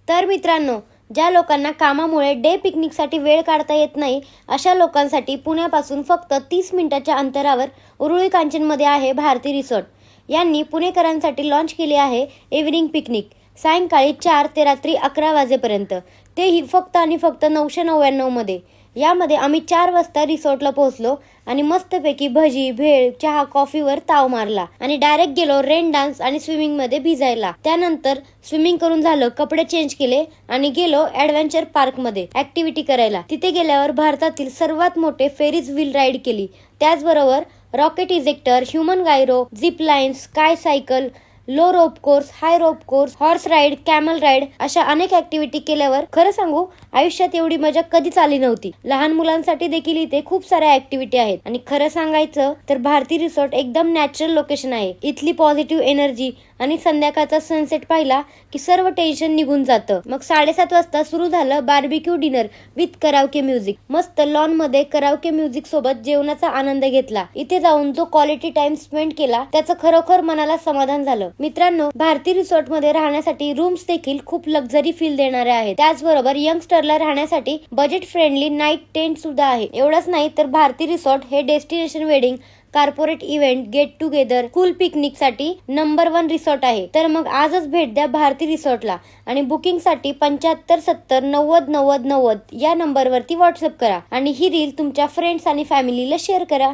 तर मित्रांनो, ज्या लोकांना कामामुळे डे पिकनिकसाठी वेळ काढता येत नाही अशा लोकांसाठी पुण्यापासून फक्त 30 मिनिटाच्या अंतरावर उरुळी कांचनमध्ये आहे भारती रिसॉर्ट. यांनी पुणेकरांसाठी लॉन्च केली आहे इव्हिनिंग पिकनिक सायंकाळी 4 ते रात्री 11 वाजेपर्यंत. तेही फक्त आणि फक्त 999 मध्ये. यामध्ये आम्ही 4 वाजता रिसॉर्टला पोहोचलो आणि मस्तपैकी भजी, भेळ, चहा, कॉफीवर ताव मारला आणि डायरेक्ट गेलो रेन डान्स आणि स्विमिंग मध्ये भिजायला. त्यानंतर स्विमिंग करून झालं, कपडे चेंज केले आणि गेलो ॲडव्हेंचर पार्क मध्ये ऍक्टिव्हिटी करायला. तिथे गेल्यावर भारतातील सर्वात मोठे फेरीज व्हील राईड केली. त्याचबरोबर rocket ejector, human gyro, zip line, sky cycle, low rope course, high rope course, horse ride, camel ride अशा अनेक ऍक्टिव्हिटी केल्यावर खरं सांगू आयुष्यात एवढी मजा कधीच आली नव्हती. लहान मुलांसाठी देखील इथे खूप साऱ्या ऍक्टिव्हिटी आहेत आणि खरं सांगायचं तर भारती रिसॉर्ट एकदम नॅचरल लोकेशन आहे. इथली पॉझिटिव्ह एनर्जी आणि संध्याकाळचा सनसेट पाहिला की सर्व टेन्शन निघून जातं. मग 7:30 वाजता सुरू झालं barbecue dinner with karaoke music. मस्त लॉन मध्ये कराओके म्युझिक सोबत जेवणाचा आनंद घेतला. इथे जाऊन जो क्वालिटी टाइम स्पेंड केला त्याचं खरोखर मनाला समाधान झालं. मित्रांनो, भारती रिसॉर्ट मध्ये राहण्यासाठी रूम्स देखील खूप लक्झरी फील देणारे आहेत. त्याचबरोबर यंगस्टरला राहण्यासाठी बजेट फ्रेंडली नाईट टेंट सुद्धा आहे. एवढंच नाही तर भारती रिसॉर्ट हे destination wedding, corporate event, get together, school picnic साठी नंबर 1 रिसॉर्ट आहे. तर मग आजच भेट द्या भारती रिसॉर्टला आणि बुकिंग साठी 75 70 90 90 90 या नंबरवरती व्हॉट्सअप करा आणि ही रील तुमच्या फ्रेंड्स आणि फॅमिलीला शेअर करा.